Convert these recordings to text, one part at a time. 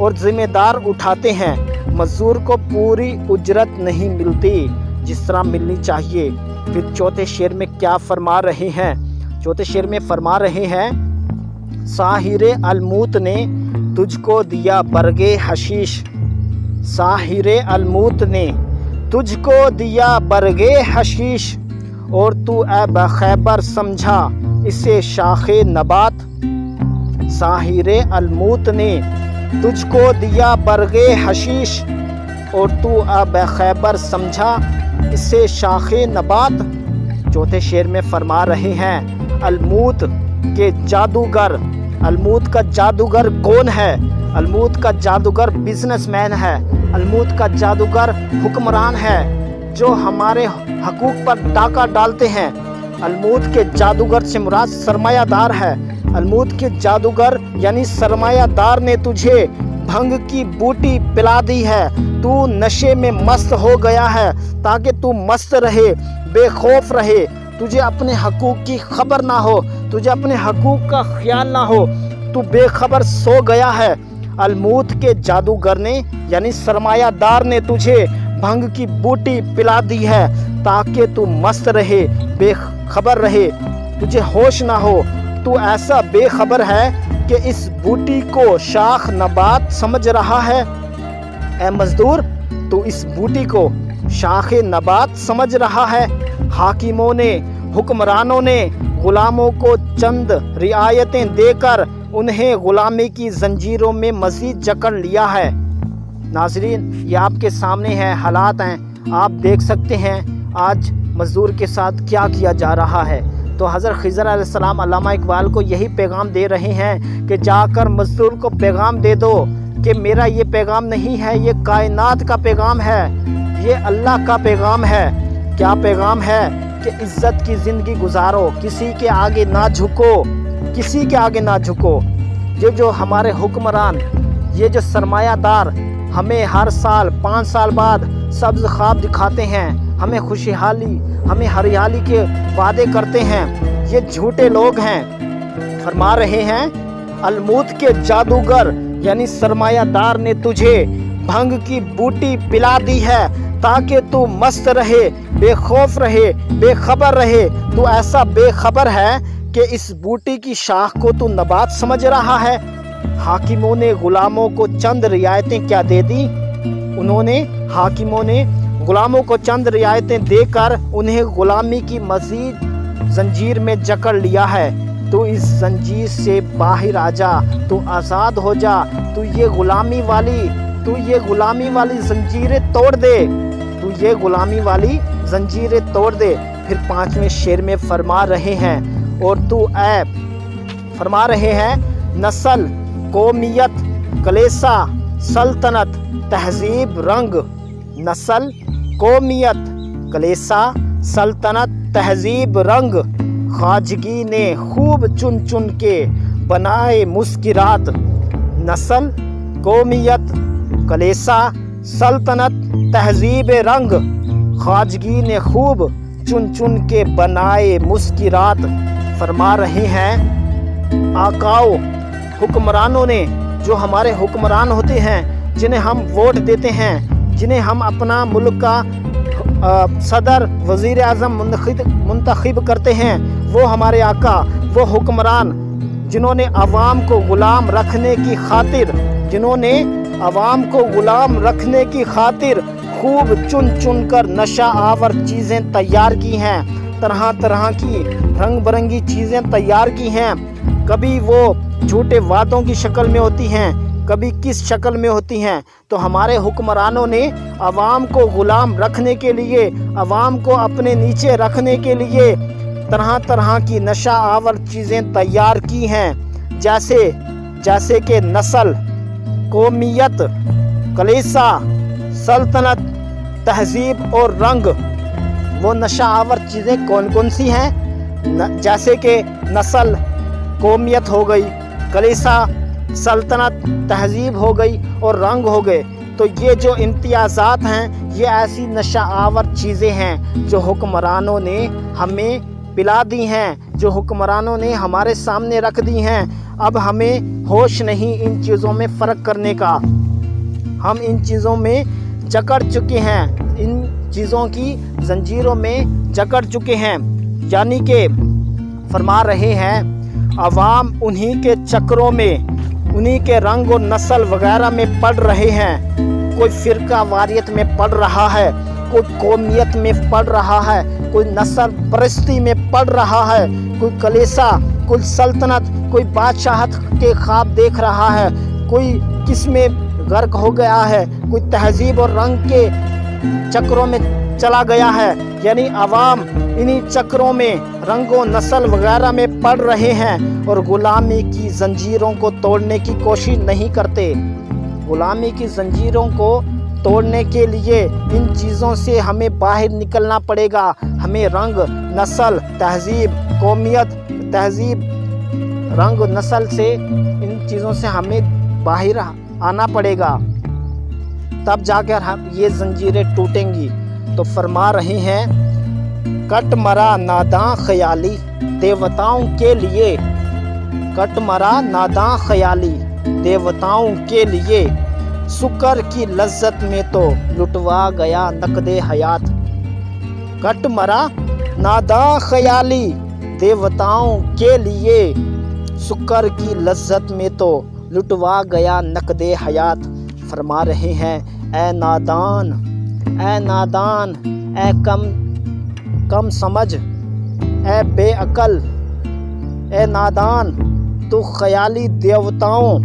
اور ذمہ دار اٹھاتے ہیں۔ مزدور کو پوری اجرت نہیں ملتی جس طرح ملنی چاہیے۔ پھر چوتھے شعر میں کیا فرما رہے ہیں؟ چوتھے شعر میں فرما رہے ہیں ساحر الموت نے تجھ کو دیا برگ حشیش، ساحر الموت نے تجھ کو دیا برگ حشیش، اور تو اے بخیبر سمجھا اسے شاخ نبات۔ ساحر الموت نے تجھ کو دیا برگ حشیش، اور تو اے بخیبر سمجھا اسے شاخ نبات۔ چوتھے شعر میں فرما رہے ہیں الموت کے جادوگر، الموت کا جادوگر کون ہے؟ الموت کا جادوگر بزنس مین ہے، الموت کا جادوگر حکمران ہے جو ہمارے حقوق پر ڈاکہ ڈالتے ہیں۔ الموت کے جادوگر سے مراد سرمایہ دار ہے۔ الموت کے جادوگر یعنی سرمایہ دار نے تجھے بھنگ کی بوٹی پلا دی ہے، تو نشے میں مست ہو گیا ہے تاکہ تو مست رہے، بے خوف رہے، تجھے اپنے حقوق کی خبر نہ ہو، تجھے اپنے حقوق کا خیال نہ ہو، تو بے خبر سو گیا ہے۔ الموت کے جادوگر نے یعنی سرمایہ دار نے تجھے بھنگ کی بوٹی پلا دی ہے تاکہ تو مست رہے، بے خبر رہے، تجھے ہوش نہ ہو۔ تو ایسا بے خبر ہے کہ اس بوٹی کو شاخ نبات سمجھ رہا ہے۔ اے مزدور، تو اس بوٹی کو شاخ نبات سمجھ رہا ہے۔ حاکموں نے، حکمرانوں نے غلاموں کو چند رعایتیں دے کر انہیں غلامی کی زنجیروں میں مزید جکڑ لیا ہے۔ ناظرین، یہ آپ کے سامنے ہے، حالات ہیں، آپ دیکھ سکتے ہیں آج مزدور کے ساتھ کیا کیا جا رہا ہے۔ تو حضرت خضر علیہ السلام علامہ اقبال کو یہی پیغام دے رہے ہیں کہ جا کر مزدور کو پیغام دے دو کہ میرا یہ پیغام نہیں ہے، یہ کائنات کا پیغام ہے، یہ اللہ کا پیغام ہے۔ کیا پیغام ہے؟ کہ عزت کی زندگی گزارو، کسی کے آگے نہ جھکو، کسی کے آگے نہ جھکو۔ یہ جو ہمارے حکمران، یہ جو سرمایہ دار ہمیں ہر سال 5 سال بعد سبز خواب دکھاتے ہیں، ہمیں خوشحالی، ہمیں ہریالی کے وعدے کرتے ہیں، یہ جھوٹے لوگ ہیں۔ فرما رہے ہیں الموت کے جادوگر یعنی سرمایہ دار نے تجھے بھنگ کی بوٹی پلا دی ہے تاکہ تو مست رہے، بے خوف رہے، بے خبر رہے۔ تو ایسا بے خبر ہے کہ اس بوٹی کی شاخ کو تو نبات سمجھ رہا ہے۔ حاکموں نے غلاموں کو چند رعایتیں کیا دے دی؟ حاکموں نے غلاموں کو چند رعایتیں دے کر انہیں غلامی کی مزید زنجیر میں جکڑ لیا ہے۔ تو اس زنجیر سے باہر آ جا، تو آزاد ہو جا، تو یہ غلامی والی زنجیریں توڑ دے، تو یہ غلامی والی زنجیریں توڑ دے۔ پھر 5ویں شعر میں فرما رہے ہیں اور تو اے فرما رہے ہیں نسل، قومیت، کلیسا، سلطنت، تہذیب، رنگ۔ نسل، قومیت، کلیسا، سلطنت، تہذیب، رنگ، خواجگی نے خوب چن چن کے بنائے مسکرات۔ نسل، قومیت، کلیسا، سلطنت، تہذیب، رنگ، خواجگی نے خوب چن چن کے بنائے مسکرات۔ فرما رہے ہیں آقاؤ، حکمرانوں نے، جو ہمارے حکمران ہوتے ہیں، جنہیں ہم ووٹ دیتے ہیں، جنہیں ہم اپنا ملک کا صدر، وزیر اعظم منتخب کرتے ہیں، وہ ہمارے آقا، وہ حکمران جنہوں نے عوام کو غلام رکھنے کی خاطر خوب چن چن کر نشہ آور چیزیں تیار کی ہیں، طرح طرح کی رنگ برنگی چیزیں تیار کی ہیں۔ کبھی وہ جھوٹے وعدوں کی شکل میں ہوتی ہیں، کبھی کس شکل میں ہوتی ہیں۔ تو ہمارے حکمرانوں نے عوام کو غلام رکھنے کے لیے، عوام کو اپنے نیچے رکھنے کے لیے طرح طرح کی نشہ آور چیزیں تیار کی ہیں، جیسے کہ نسل، قومیت، کلیسا، سلطنت، تہذیب اور رنگ۔ وہ نشہ آور چیزیں کون کون سی ہیں؟ جیسے کہ نسل، قومیت ہو گئی، کلیسا، سلطنت، تہذیب ہو گئی اور رنگ ہو گئے۔ تو یہ جو امتیازات ہیں، یہ ایسی نشہ آور چیزیں ہیں جو حکمرانوں نے ہمیں پلا دی ہیں، جو حکمرانوں نے ہمارے سامنے رکھ دی ہیں، اب ہمیں ہوش نہیں ان چیزوں میں فرق کرنے کا۔ ہم ان چیزوں میں جکڑ چکے ہیں، ان چیزوں کی زنجیروں میں جکڑ چکے ہیں۔ یعنی کہ فرما رہے ہیں عوام انہی کے چکروں میں، انہی کے رنگ و نسل وغیرہ میں پڑ رہے ہیں۔ کوئی فرقہ واریت میں پڑ رہا ہے، کوئی قومیت میں پڑ رہا ہے، کوئی نسل پرستی میں پڑ رہا ہے، کوئی کلیسا، کوئی سلطنت، کوئی بادشاہت کے خواب دیکھ رہا ہے، کوئی کس میں غرق ہو گیا ہے، کوئی تہذیب اور رنگ کے چکروں میں چلا گیا ہے۔ یعنی عوام انہی چکروں میں، رنگ و نسل وغیرہ میں پڑ رہے ہیں اور غلامی کی زنجیروں کو توڑنے کی کوشش نہیں کرتے۔ غلامی کی زنجیروں کو توڑنے کے لیے ان چیزوں سے ہمیں باہر نکلنا پڑے گا۔ ہمیں رنگ، نسل، تہذیب، قومیت، تہذیب، رنگ نسل سے، ان چیزوں سے ہمیں باہر آنا پڑے گا، تب جا کر یہ زنجیریں ٹوٹیں گی۔ تو فرما رہے ہیں کٹ مرا ناداں خیالی دیوتاؤں کے لیے، کٹ مرا ناداں خیالی دیوتاؤں کے لیے، سکر کی لذت میں تو لٹوا گیا نقد حیات۔ کٹ مرا ناداں خیالی دیوتاؤں کے لیے، سکر کی لذت میں تو لٹوا گیا نقد حیات۔ فرما رہے ہیں اے نادان، اے نادان، اے کم سمجھ، اے بے عقل، اے نادان، تو خیالی دیوتاؤں،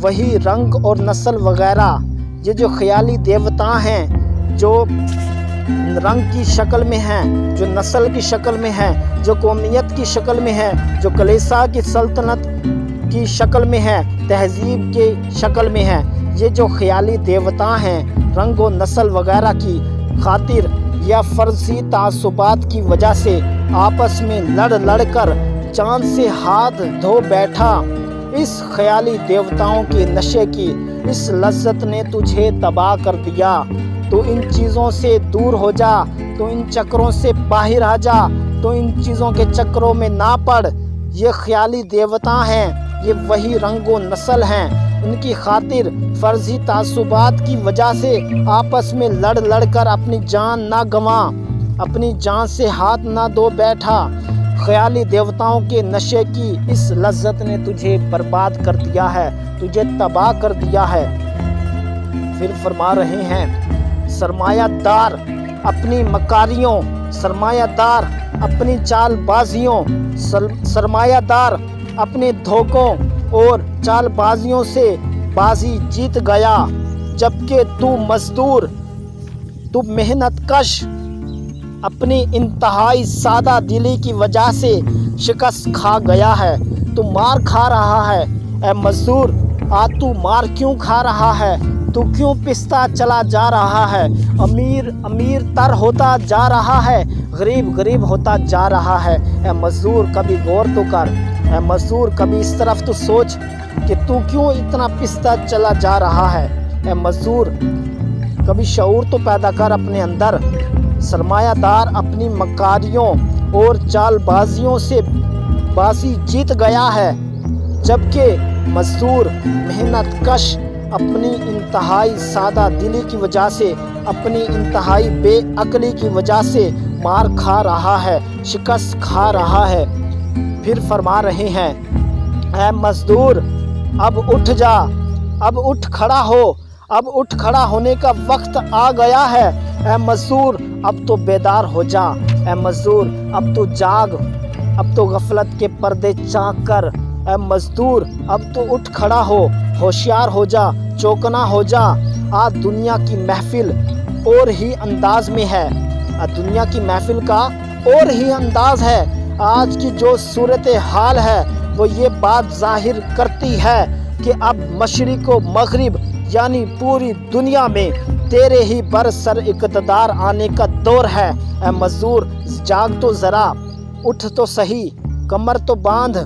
وہی رنگ اور نسل وغیرہ، یہ جو خیالی دیوتا ہیں، جو رنگ کی شکل میں ہیں، جو نسل کی شکل میں ہیں، جو قومیت کی شکل میں ہیں، جو کلیسا کی سلطنت کی شکل میں ہیں، تہذیب کی شکل میں ہیں، یہ جو خیالی دیوتا ہیں، رنگ و نسل وغیرہ کی خاطر یا فرضی تعصبات کی وجہ سے آپس میں لڑ کر چاند سے ہاتھ دھو بیٹھا، اس خیالی دیوتاؤں کے نشے کی اس لذت نے تجھے تباہ کر دیا۔ تو ان چیزوں سے دور ہو جا، تو ان چکروں سے باہر آ جا، تو ان چیزوں کے چکروں میں نہ پڑ۔ یہ خیالی دیوتا ہیں، یہ وہی رنگ و نسل ہیں، ان کی خاطر فرضی تعصبات کی وجہ سے آپس میں لڑ کر اپنی جان نہ گنوا، اپنی جان سے ہاتھ نہ دھو بیٹھا۔ خیالی دیوتاؤں کے نشے کی اس لذت نے تجھے برباد کر دیا ہے، تجھے تباہ کر دیا ہے۔ پھر فرما رہے ہیں سرمایہ دار اپنی مکاریوں، سرمایہ دار اپنی چال بازیوں، سرمایہ دار اپنے دھوکوں اور چال بازیوں سے بازی جیت گیا، جبکہ تو مزدور، تو محنت کش اپنی انتہائی سادہ دلی کی وجہ سے شکست کھا گیا ہے۔ تو مار کھا رہا ہے، اے مزدور، آج تو مار کیوں کھا رہا ہے؟ تو کیوں پستا چلا جا رہا ہے؟ امیر تر ہوتا جا رہا ہے، غریب ہوتا جا رہا ہے۔ اے مزدور کبھی غور تو کر، اے مزدور کبھی اس طرف تو سوچ کہ تو کیوں اتنا پستا چلا جا رہا ہے۔ اے مزدور کبھی شعور تو پیدا کر اپنے اندر۔ سرمایہ دار اپنی مکاریوں اور چال بازیوں سے بازی جیت گیا ہے، جبکہ مزدور محنت کش اپنی انتہائی سادہ دلی کی وجہ سے، اپنی انتہائی بے عقلی کی وجہ سے مار کھا رہا ہے، شکست کھا رہا ہے۔ پھر فرما رہے ہیں اے مزدور اب اٹھ جا، اب اٹھ کھڑا ہو، اب اٹھ کھڑا ہونے کا وقت آ گیا ہے۔ اے مزدور اب تو بیدار ہو جا، اے مزدور اب تو جاگ، اب تو غفلت کے پردے چاک کر۔ اے مزدور اب تو اٹھ کھڑا ہو، ہوشیار ہو جا، چوکنا ہو جا۔ آج دنیا کی محفل اور ہی انداز میں ہے، آج دنیا کی محفل کا اور ہی انداز ہے۔ آج کی جو صورتحال ہے وہ یہ بات ظاہر کرتی ہے کہ اب مشرق و مغرب یعنی پوری دنیا میں تیرے ہی برسر اقتدار آنے کا دور ہے۔ اے مزدور جاگ تو ذرا، اٹھ تو صحیح، کمر تو باندھ،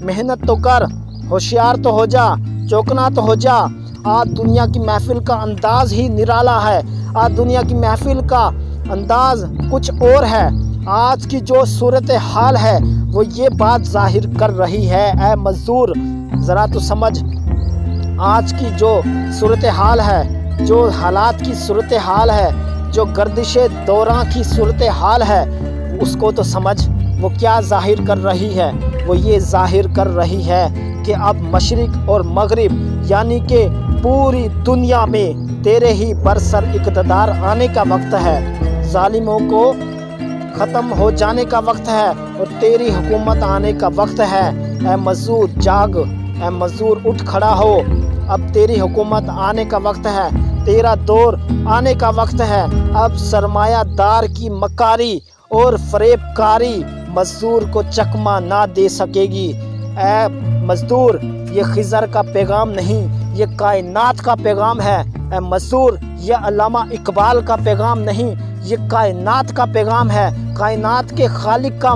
محنت تو کر، ہوشیار تو ہو جا، چوکنا تو ہو جا۔ آج دنیا کی محفل کا انداز ہی نرالا ہے، آج دنیا کی محفل کا انداز کچھ اور ہے۔ آج کی جو صورتحال ہے وہ یہ بات ظاہر کر رہی ہے۔ اے مزدور ذرا تو سمجھ، آج کی جو صورتحال ہے، جو حالات کی صورتحال ہے، جو گردش دوران کی صورتحال ہے، اس کو تو سمجھ۔ وہ کیا ظاہر کر رہی ہے؟ وہ یہ ظاہر کر رہی ہے کہ اب مشرق اور مغرب یعنی کہ پوری دنیا میں تیرے ہی برسر اقتدار آنے کا وقت ہے، ظالموں کو ختم ہو جانے کا وقت ہے اور تیری حکومت آنے کا وقت ہے۔ اے مزدور جاگ، اے مزدور اٹھ کھڑا ہو، اب تیری حکومت آنے کا وقت ہے، تیرا دور آنے کا وقت ہے۔ اب سرمایہ دار کی مکاری اور فریب کاری مزدور کو چکمہ نہ دے سکے گی۔ اے مزدور یہ خضر کا پیغام نہیں، یہ کائنات کا پیغام ہے۔ اے مزدور یہ علامہ اقبال کا پیغام نہیں، یہ کائنات کا پیغام ہے، کائنات کے خالق کا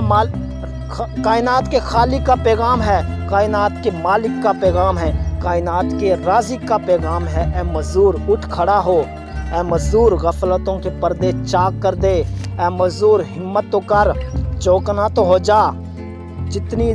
کائنات کے خالق کا پیغام ہے، کائنات کے مالک کا پیغام ہے، کائنات کے رازق کا پیغام ہے۔ اے مزدور اٹھ کھڑا ہو، اے مزدور غفلتوں کے پردے چاک کر دے، اے مزدور ہمت تو کر، چوکنا تو ہو جا۔ جتنی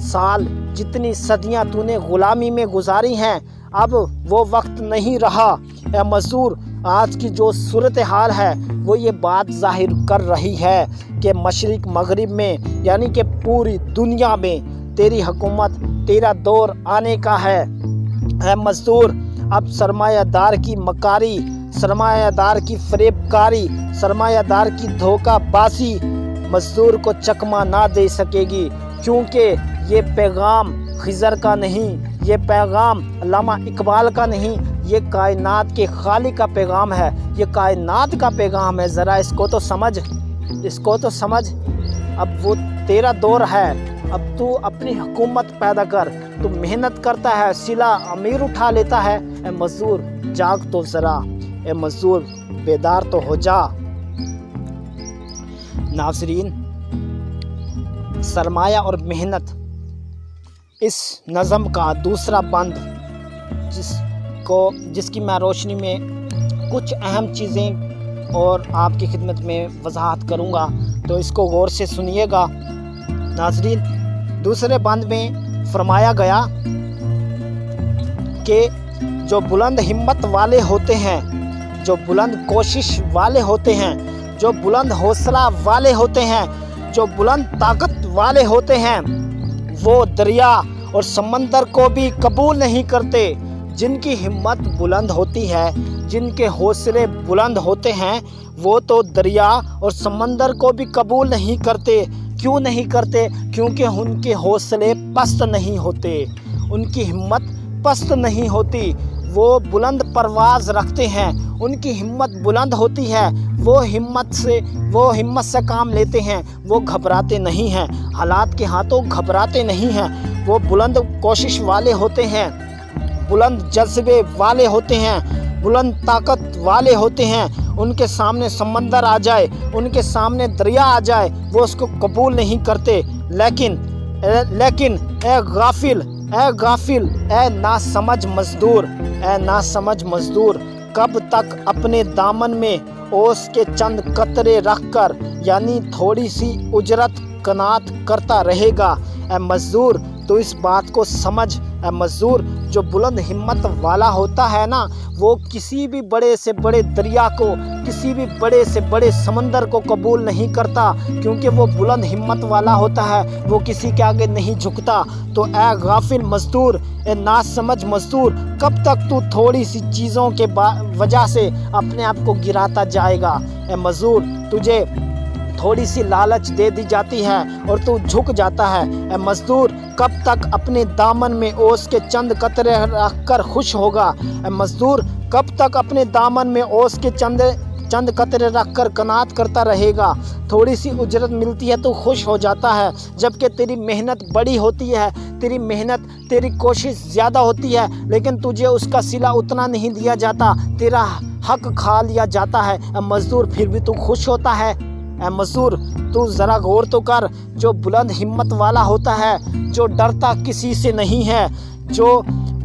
سال جتنی صدیاں تو نے غلامی میں گزاری ہیں اب وہ وقت نہیں رہا۔ اے مزدور آج کی جو صورتحال ہے وہ یہ بات ظاہر کر رہی ہے کہ مشرق مغرب میں یعنی کہ پوری دنیا میں تیری حکومت تیرا دور آنے کا ہے۔ اے مزدور اب سرمایہ دار کی مکاری، سرمایہ دار کی فریب کاری، سرمایہ دار کی دھوکہ بازی مزدور کو چکمہ نہ دے سکے گی، کیونکہ یہ پیغام خضر کا نہیں، یہ پیغام علامہ اقبال کا نہیں، یہ کائنات کے خالق کا پیغام ہے، یہ کائنات کا پیغام ہے۔ ذرا اس کو تو سمجھ، اس کو تو سمجھ۔ اب وہ تیرا دور ہے، اب تو اپنی حکومت پیدا کر، تو محنت کرتا ہے، صلہ امیر اٹھا لیتا ہے۔ اے مزدور جاگ تو ذرا، اے مزدور بیدار تو ہو جا۔ ناظرین سرمایہ اور محنت اس نظم کا دوسرا بند جس کی میں روشنی میں کچھ اہم چیزیں اور آپ کی خدمت میں وضاحت کروں گا، تو اس کو غور سے سنیے گا۔ ناظرین دوسرے بند میں فرمایا گیا کہ جو بلند ہمت والے ہوتے ہیں، جو بلند کوشش والے ہوتے ہیں، جو بلند حوصلہ والے ہوتے ہیں، جو بلند طاقت والے ہوتے ہیں، وہ دریا اور سمندر کو بھی قبول نہیں کرتے۔ جن کی ہمت بلند ہوتی ہے، جن کے حوصلے بلند ہوتے ہیں، وہ تو دریا اور سمندر کو بھی قبول نہیں کرتے۔ کیوں نہیں کرتے؟ کیونکہ ان کے حوصلے پست نہیں ہوتے، ان کی ہمت پست نہیں ہوتی، وہ بلند پرواز رکھتے ہیں، ان کی ہمت بلند ہوتی ہے، وہ ہمت سے کام لیتے ہیں، وہ گھبراتے نہیں ہیں، حالات کے ہاتھوں گھبراتے نہیں ہیں، وہ بلند کوشش والے ہوتے ہیں، بلند جذبے والے ہوتے ہیں، بلند طاقت والے ہوتے ہیں۔ ان کے سامنے سمندر آ جائے، ان کے سامنے دریا آ جائے، وہ اس کو قبول نہیں کرتے۔ لیکن اے غافل، اے ناسمجھ مزدور، اے ناسمجھ مزدور، کب تک اپنے دامن میں اوس کے چند قطرے رکھ کر یعنی تھوڑی سی اجرت قناعت کرتا رہے گا؟ اے مزدور تو اس بات کو سمجھ، اے مزدور جو بلند ہمت والا ہوتا ہے نا، وہ کسی بھی بڑے سے بڑے دریا کو، کسی بھی بڑے سے بڑے سمندر کو قبول نہیں کرتا، کیونکہ وہ بلند ہمت والا ہوتا ہے، وہ کسی کے آگے نہیں جھکتا۔ تو اے غافل مزدور، اے ناسمجھ مزدور، کب تک تو تھوڑی سی چیزوں کے وجہ سے اپنے آپ کو گراتا جائے گا؟ اے مزدور تجھے تھوڑی سی لالچ دے دی جاتی ہے اور تو جھک جاتا ہے۔ اے مزدور کب تک اپنے دامن میں اوس کے چند قطرے رکھ کر خوش ہوگا؟ اے مزدور کب تک اپنے دامن میں اوس کے چند قطرے رکھ کر قناعت کرتا رہے گا؟ تھوڑی سی اجرت ملتی ہے تو خوش ہو جاتا ہے، جبکہ تیری محنت بڑی ہوتی ہے، تیری محنت تیری کوشش زیادہ ہوتی ہے، لیکن تجھے اس کا صلہ اتنا نہیں دیا جاتا، تیرا حق کھا لیا جاتا ہے۔ اے مزدور پھر بھی تو خوش ہوتا ہے؟ اے مزدور تو ذرا غور تو کر، جو بلند ہمت والا ہوتا ہے، جو ڈرتا کسی سے نہیں ہے، جو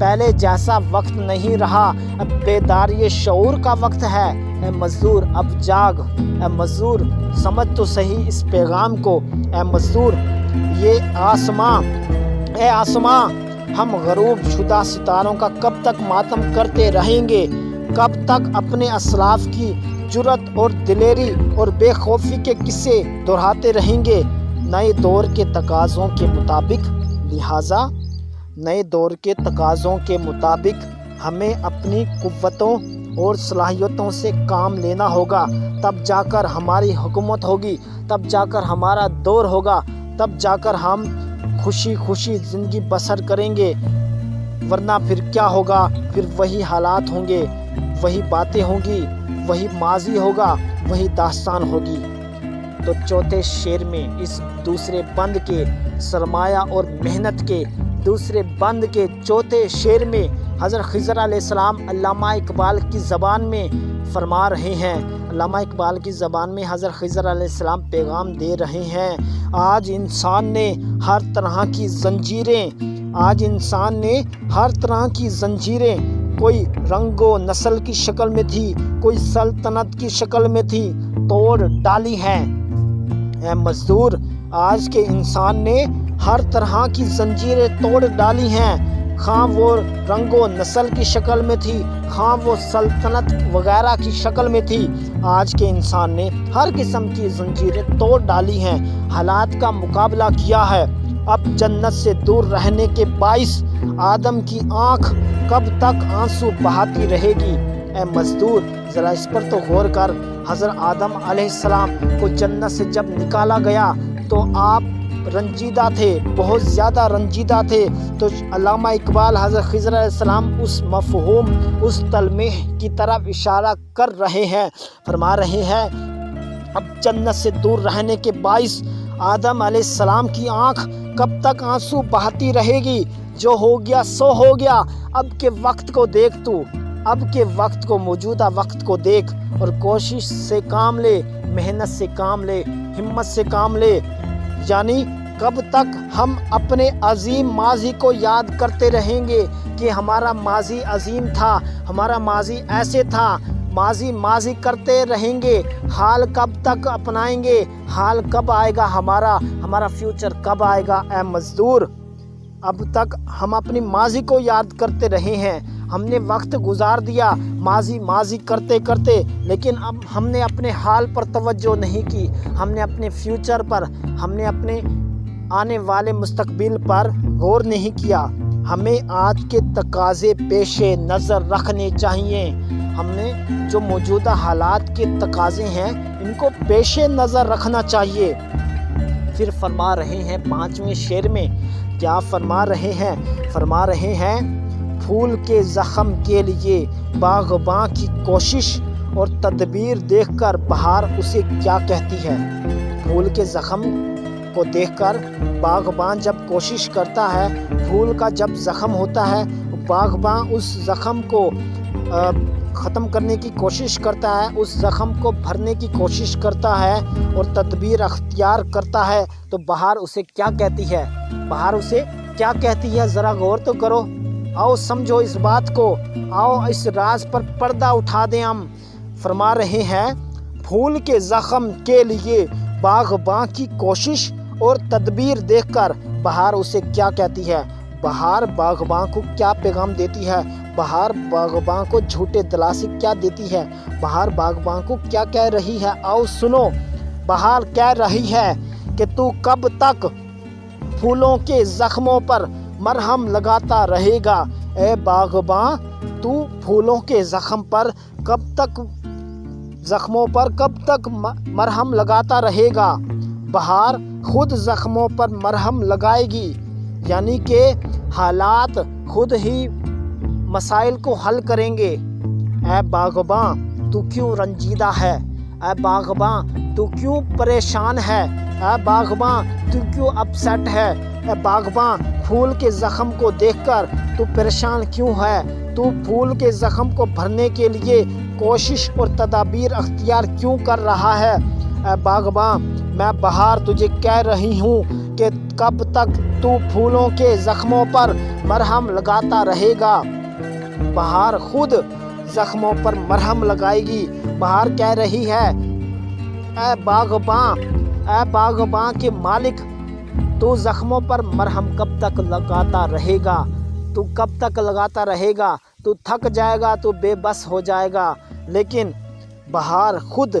پہلے جیسا وقت نہیں رہا، اب بیداری شعور کا وقت ہے۔ اے مزدور اب جاگ، اے مزدور سمجھ تو صحیح اس پیغام کو۔ اے مزدور یہ آسماں، اے آسماں ہم غروب شدہ ستاروں کا کب تک ماتم کرتے رہیں گے؟ کب تک اپنے اسلاف کی جرأت اور دلیری اور بے خوفی کے قصے دہراتے رہیں گے؟ نئے دور کے تقاضوں کے مطابق ہمیں اپنی قوتوں اور صلاحیتوں سے کام لینا ہوگا، تب جا کر ہماری حکومت ہوگی، تب جا کر ہمارا دور ہوگا، تب جا کر ہم خوشی خوشی زندگی بسر کریں گے، ورنہ پھر کیا ہوگا؟ پھر وہی حالات ہوں گے، وہی باتیں ہوں گی، وہی ماضی ہوگا، وہی داستان ہوگی۔ تو چوتھے شعر میں اس دوسرے بند کے سرمایہ اور محنت کے دوسرے بند کے چوتھے شعر میں حضرت خضر علیہ السلام علامہ اقبال کی زبان میں فرما رہے ہیں، علامہ اقبال کی زبان میں حضرت خضر علیہ السلام پیغام دے رہے ہیں۔ آج انسان نے ہر طرح کی زنجیریں کوئی رنگ و نسل کی شکل میں تھی، کوئی سلطنت کی شکل میں تھی، توڑ ڈالی ہیں۔ اے مزدور آج کے انسان نے ہر طرح کی زنجیریں توڑ ڈالی ہیں، خواہ وہ رنگ و نسل کی شکل میں تھی، خواہ وہ سلطنت وغیرہ کی شکل میں تھی، آج کے انسان نے ہر قسم کی زنجیریں توڑ ڈالی ہیں، حالات کا مقابلہ کیا ہے۔ اب جنت سے دور رہنے کے باعث آدم کی آنکھ کب تک آنسو بہاتی رہے گی؟ اے مزدور ذرا اس پر تو غور کر۔ حضرت آدم علیہ السلام کو جنت سے جب نکالا گیا تو آپ رنجیدہ تھے، بہت زیادہ رنجیدہ تھے، تو علامہ اقبال حضرت خضر علیہ السلام اس مفہوم، اس تلمح کی طرف اشارہ کر رہے ہیں، فرما رہے ہیں اب جنت سے دور رہنے کے باعث آدم علیہ السلام کی آنکھ کب تک آنسو بہاتی رہے گی؟ جو ہو گیا سو ہو گیا، اب کے وقت کو دیکھ تو، اب کے وقت کو، موجودہ وقت کو دیکھ اور کوشش سے کام لے، محنت سے کام لے، ہمت سے کام لے۔ یعنی کب تک ہم اپنے عظیم ماضی کو یاد کرتے رہیں گے کہ ہمارا ماضی عظیم تھا، ہمارا ماضی ایسے تھا، ماضی کرتے رہیں گے، حال کب تک اپنائیں گے؟ حال کب آئے گا ہمارا فیوچر کب آئے گا؟ اے مزدور اب تک ہم اپنی ماضی کو یاد کرتے رہے ہیں، ہم نے وقت گزار دیا ماضی کرتے کرتے، لیکن اب ہم نے اپنے حال پر توجہ نہیں کی، ہم نے اپنے فیوچر پر، ہم نے اپنے آنے والے مستقبل پر غور نہیں کیا۔ ہمیں آج کے تقاضے پیش نظر رکھنے چاہیے، ہم نے جو موجودہ حالات کے تقاضے ہیں ان کو پیش نظر رکھنا چاہیے۔ پھر فرما رہے ہیں پانچویں شعر میں، کیا فرما رہے ہیں پھول کے زخم کے لیے باغباں کی کوشش اور تدبیر دیکھ کر بہار اسے کیا کہتی ہے؟ پھول کے زخم کو دیکھ کر باغباں جب کوشش کرتا ہے، پھول کا جب زخم ہوتا ہے، باغباں اس زخم کو ختم کرنے کی کوشش کرتا ہے، اس زخم کو بھرنے کی کوشش کرتا ہے اور تدبیر اختیار کرتا ہے، تو بہار اسے کیا کہتی ہے؟ بہار اسے کیا کہتی ہے؟ ذرا غور تو کرو، آؤ سمجھو اس بات کو، آؤ اس راز پر پردہ اٹھا دیں ہم۔ فرما رہے ہیں پھول کے زخم کے لیے باغباں کی کوشش اور تدبیر دیکھ کر بہار اسے کیا کہتی ہے؟ بہار باغباں کو کیا پیغام دیتی ہے؟ بہار باغباں کو جھوٹے دلاسے کیا دیتی ہے؟ بہار باغباں کو کیا کہہ رہی ہے؟ آؤ سنو، بہار کہہ رہی ہے کہ تو کب تک پھولوں کے زخموں پر مرہم لگاتا رہے گا؟ اے باغباں تو پھولوں کے زخموں پر کب تک مرہم لگاتا رہے گا؟ بہار خود زخموں پر مرہم لگائے گی، یعنی کہ حالات خود ہی مسائل کو حل کریں گے۔ اے باغباں تو کیوں رنجیدہ ہے؟ اے باغباں تو کیوں پریشان ہے؟ اے باغباں تو کیوں اپسیٹ ہے؟ اے باغباں پھول کے زخم کو دیکھ کر تو پریشان کیوں ہے؟ تو پھول کے زخم کو بھرنے کے لیے کوشش اور تدابیر اختیار کیوں کر رہا ہے؟ اے باغباں میں بہار تجھے کہہ رہی ہوں کہ کب تک تو پھولوں کے زخموں پر مرہم لگاتا رہے گا۔ بہار خود زخموں پر مرہم لگائے گی۔ بہار کہہ رہی ہے اے باغباں کے مالک، تو زخموں پر مرہم کب تک لگاتا رہے گا؟ تو کب تک لگاتا رہے گا؟ تو تھک جائے گا، تو بے بس ہو جائے گا، لیکن بہار خود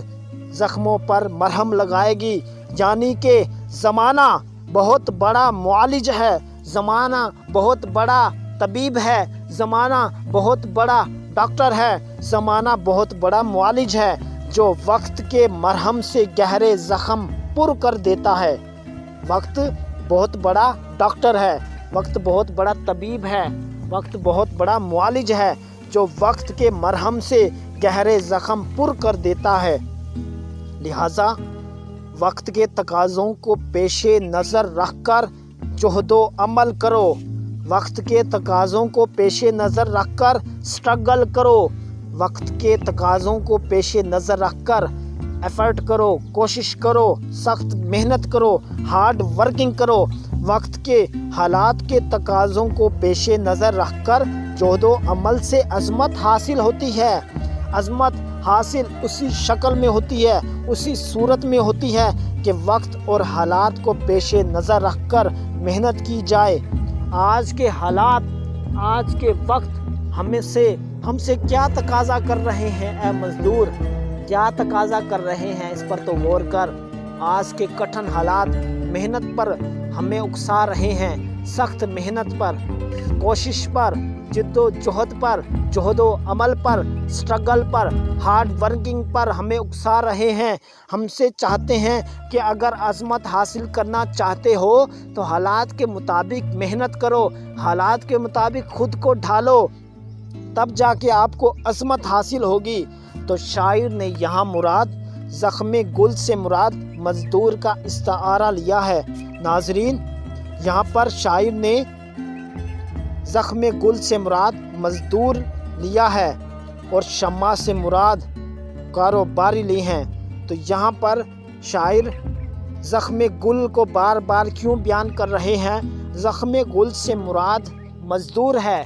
زخموں پر مرہم لگائے گی۔ یعنی کہ زمانہ بہت بڑا معالج ہے، زمانہ بہت بڑا طبیب ہے، زمانہ بہت بڑا ڈاکٹر ہے، زمانہ بہت بڑا معالج ہے، جو وقت کے مرہم سے گہرے زخم پر کر دیتا ہے۔ وقت بہت بڑا ڈاکٹر ہے، وقت بہت بڑا طبیب ہے، وقت بہت بڑا معالج ہے، جو وقت کے مرہم سے گہرے زخم پر کر دیتا ہے۔ لہٰذا وقت کے تقاضوں کو پیش نظر رکھ کر جہد و عمل کرو، وقت کے تقاضوں کو پیش نظر رکھ کر سٹرگل کرو، وقت کے تقاضوں کو پیش نظر رکھ کر ایفرٹ کرو، کوشش کرو، سخت محنت کرو، ہارڈ ورکنگ کرو۔ وقت کے حالات کے تقاضوں کو پیش نظر رکھ کر جہد و عمل سے عظمت حاصل ہوتی ہے۔ عظمت حاصل اسی شکل میں ہوتی ہے، اسی صورت میں ہوتی ہے کہ وقت اور حالات کو پیش نظر رکھ کر محنت کی جائے۔ آج کے حالات، آج کے وقت ہم سے کیا تقاضا کر رہے ہیں اے مزدور؟ کیا تقاضا کر رہے ہیں؟ اس پر تو غور کر۔ آج کے کٹھن حالات محنت پر ہمیں اکسا رہے ہیں، سخت محنت پر، کوشش پر، جد و جہد پر، جہد و عمل پر، سٹرگل پر، ہارڈ ورکنگ پر ہمیں اکسا رہے ہیں۔ ہم سے چاہتے ہیں کہ اگر عظمت حاصل کرنا چاہتے ہو تو حالات کے مطابق محنت کرو، حالات کے مطابق خود کو ڈھالو، تب جا کے آپ کو عظمت حاصل ہوگی۔ تو شاعر نے یہاں زخم گل سے مراد مزدور کا استعارہ لیا ہے۔ ناظرین، یہاں پر شاعر نے زخم گل سے مراد مزدور لیا ہے اور شمع سے مراد کاروباری لی ہیں۔ تو یہاں پر شاعر زخم گل کو بار بار کیوں بیان کر رہے ہیں؟ زخم گل سے مراد مزدور ہے،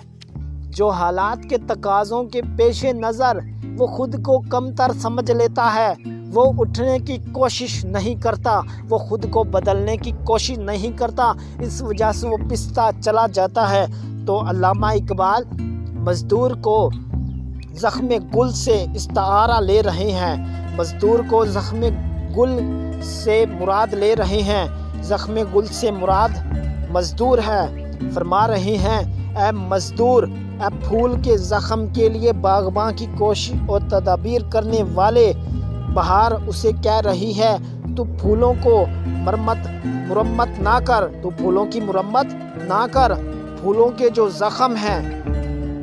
جو حالات کے تقاضوں کے پیش نظر وہ خود کو کمتر سمجھ لیتا ہے، وہ اٹھنے کی کوشش نہیں کرتا، وہ خود کو بدلنے کی کوشش نہیں کرتا، اس وجہ سے وہ پستا چلا جاتا ہے۔ تو علامہ اقبال مزدور کو زخم گل سے استعارہ لے رہے ہیں، مزدور کو زخم گل سے مراد لے رہے ہیں، زخم گل سے مراد مزدور ہے۔ فرما رہے ہیں اے مزدور، اے پھول کے زخم کے لیے باغباں کی کوشش اور تدابیر کرنے والے، بہار اسے کہہ رہی ہے تو پھولوں کو مرمت نہ کر، تو پھولوں کی مرمت نہ کر۔ پھولوں کے جو زخم ہیں،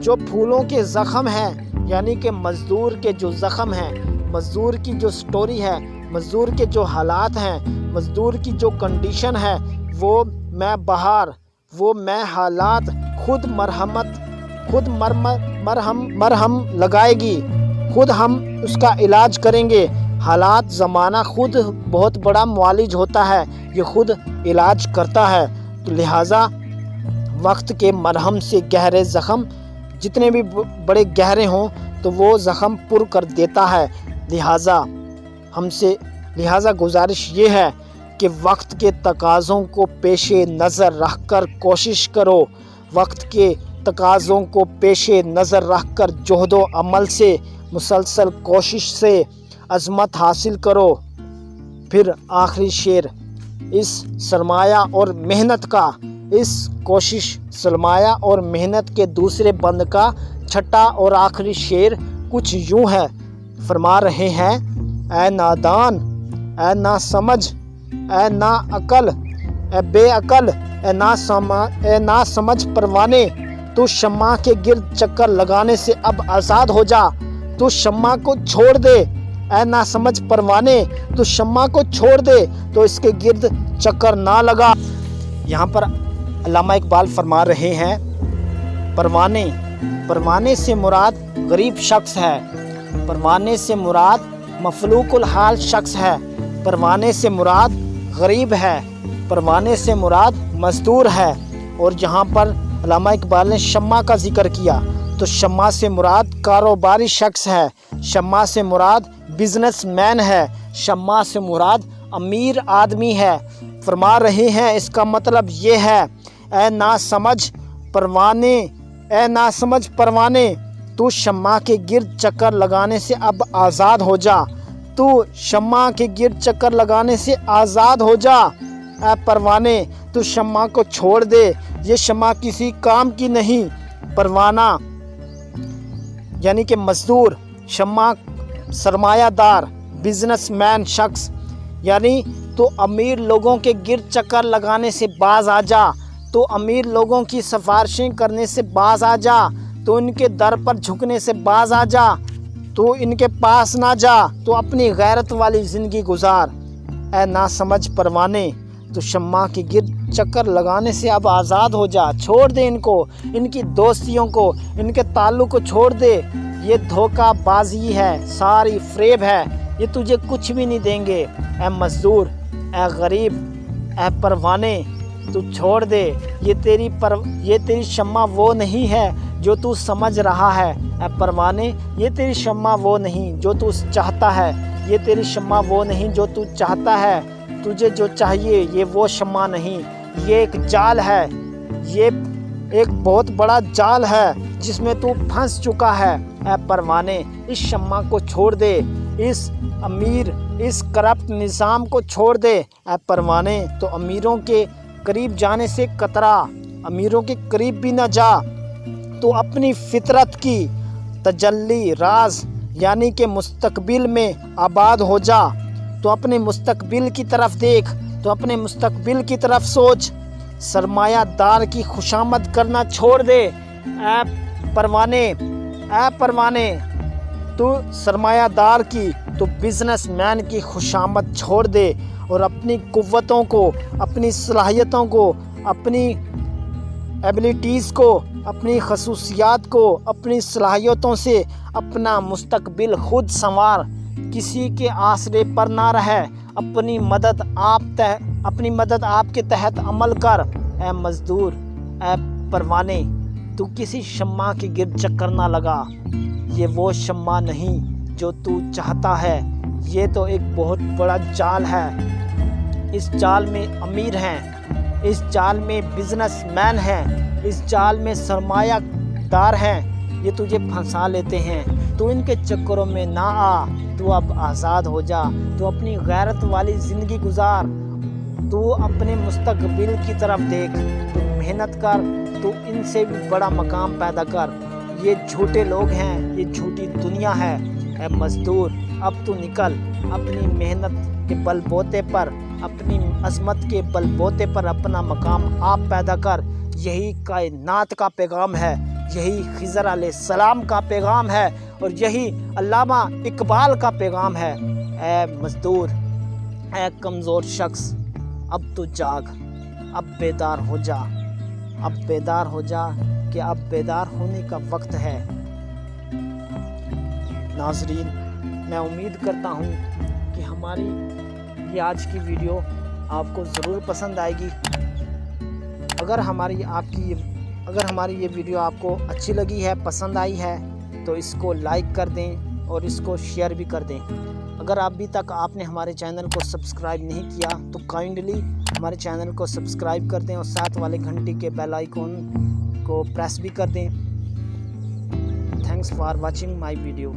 جو پھولوں کے زخم ہیں، یعنی کہ مزدور کے جو زخم ہیں، مزدور کی جو سٹوری ہے، مزدور کے جو حالات ہیں، مزدور کی جو کنڈیشن ہے، وہ میں بہار، وہ میں حالات خود مرہم لگائے گی، خود ہم اس کا علاج کریں گے۔ حالات، زمانہ خود بہت بڑا معالج ہوتا ہے، یہ خود علاج کرتا ہے۔ تو لہٰذا وقت کے مرہم سے گہرے زخم جتنے بھی بڑے گہرے ہوں تو وہ زخم پر کر دیتا ہے۔ لہٰذا گزارش یہ ہے کہ وقت کے تقاضوں کو پیش نظر رکھ کر کوشش کرو، وقت کے تقاضوں کو پیش نظر رکھ کر جہد و عمل سے، مسلسل کوشش سے عظمت حاصل کرو۔ پھر آخری شعر اس سرمایہ اور محنت کا، اس کوشش، سرمایہ اور محنت کے دوسرے بند کا چھٹا اور آخری شعر کچھ یوں ہے۔ فرما رہے ہیں اے نادان، اے نا سمجھ، اے نا عقل، اے بے عقل، اے نا سمجھ پروانے، تو شمع کے گرد چکر لگانے سے اب آزاد ہو جا، تو شمع کو چھوڑ دے۔ اے نا سمجھ پروانے، تو شمع کو چھوڑ دے، تو اس کے گرد چکر نہ لگا۔ یہاں پر علامہ اقبال فرما رہے ہیں پروانے سے مراد غریب شخص ہے، پروانے سے مراد مفلوق الحال شخص ہے، پروانے سے مراد غریب ہے، پروانے سے مراد مزدور ہے۔ اور جہاں پر علامہ اقبال نے شمع کا ذکر کیا تو شمع سے مراد کاروباری شخص ہے، شمع سے مراد بزنس مین ہے، شمع سے مراد امیر آدمی ہے۔ فرما رہے ہیں اس کا مطلب یہ ہے، اے ناسمجھ پروانے، تو شمع کے گرد چکر لگانے سے اب آزاد ہو جا، تو شمع کے گرد چکر لگانے سے آزاد ہو جا۔ اے پروانے تو شمع کو چھوڑ دے، یہ شمع کسی کام کی نہیں۔ پروانہ یعنی کہ مزدور، شمع سرمایہ دار، بزنس مین شخص، یعنی تو امیر لوگوں کے گرد چکر لگانے سے باز آ جا، تو امیر لوگوں کی سفارشیں کرنے سے باز آ جا، تو ان کے در پر جھکنے سے باز آ جا، تو ان کے پاس نہ جا، تو اپنی غیرت والی زندگی گزار۔ اے ناسمجھ پروانے تو شمع کے گرد چکر لگانے سے اب آزاد ہو جا، چھوڑ دے ان کو، ان کی دوستیوں کو، ان کے تعلق کو چھوڑ دے۔ یہ دھوکہ بازی ہے، ساری فریب ہے، یہ تجھے کچھ بھی نہیں دیں گے۔ اے مزدور، اے غریب، اے پروانے تو چھوڑ دے، یہ تیری شمع وہ نہیں ہے جو تو سمجھ رہا ہے۔ اے پروانے، یہ تیری شمع وہ نہیں جو تو چاہتا ہے، یہ تیری شمع وہ نہیں جو تو چاہتا ہے۔ تجھے جو چاہیے یہ وہ شمع نہیں، یہ ایک جال ہے، یہ ایک بہت بڑا جال ہے جس میں تو پھنس چکا ہے۔ اے پروانے، اس شمع کو چھوڑ دے، اس کرپٹ نظام کو چھوڑ دے۔ اے پروانے تو امیروں کے قریب جانے سے کترا، امیروں کے قریب بھی نہ جا، تو اپنی فطرت کی تجلی راز یعنی کہ مستقبل میں آباد ہو جا، تو اپنے مستقبل کی طرف دیکھ، تو اپنے مستقبل کی طرف سوچ، سرمایہ دار کی خوشامد کرنا چھوڑ دے۔ اے پروانے تو سرمایہ دار کی، تو بزنس مین کی خوشامد چھوڑ دے، اور اپنی قوتوں کو، اپنی صلاحیتوں کو، اپنی ایبلٹیز کو، اپنی خصوصیات کو، اپنی صلاحیتوں سے اپنا مستقبل خود سنوار، کسی کے آسرے پر نہ رہے، اپنی مدد آپ کے تحت عمل کر۔ اے مزدور، اے پروانے تو کسی شمع کے گرد چکر نہ لگا، یہ وہ شمع نہیں جو تو چاہتا ہے، یہ تو ایک بہت بڑا جال ہے۔ اس جال میں امیر ہیں، اس جال میں بزنس مین ہیں، اس جال میں سرمایہ دار ہیں، یہ تجھے پھنسا لیتے ہیں، تو ان کے چکروں میں نہ آ، تو اب آزاد ہو جا، تو اپنی غیرت والی زندگی گزار، تو اپنے مستقبل کی طرف دیکھ، تو محنت کر، تو ان سے بھی بڑا مقام پیدا کر۔ یہ جھوٹے لوگ ہیں، یہ جھوٹی دنیا ہے۔ اے مزدور، اب تو نکل، اپنی محنت کے بل بوتے پر، اپنی عظمت کے بل بوتے پر اپنا مقام آپ پیدا کر۔ یہی کائنات کا پیغام ہے، یہی خضر علیہ السلام کا پیغام ہے، اور یہی علامہ اقبال کا پیغام ہے۔ اے مزدور، اے کمزور شخص، اب تو جاگ، اب بیدار ہو جا، اب بیدار ہو جا کہ اب بیدار ہونے کا وقت ہے۔ ناظرین، میں امید کرتا ہوں کہ ہماری یہ آج کی ویڈیو آپ کو ضرور پسند آئے گی۔ اگر ہماری یہ ویڈیو آپ کو اچھی لگی ہے، پسند آئی ہے، تو اس کو لائک کر دیں اور اس کو شیئر بھی کر دیں۔ اگر ابھی تک آپ نے ہمارے چینل کو سبسکرائب نہیں کیا تو کائنڈلی ہمارے چینل کو سبسکرائب کر دیں، اور ساتھ والے گھنٹی کے بیل آئیکن کو پریس بھی کر دیں۔ Thanks for watching my video.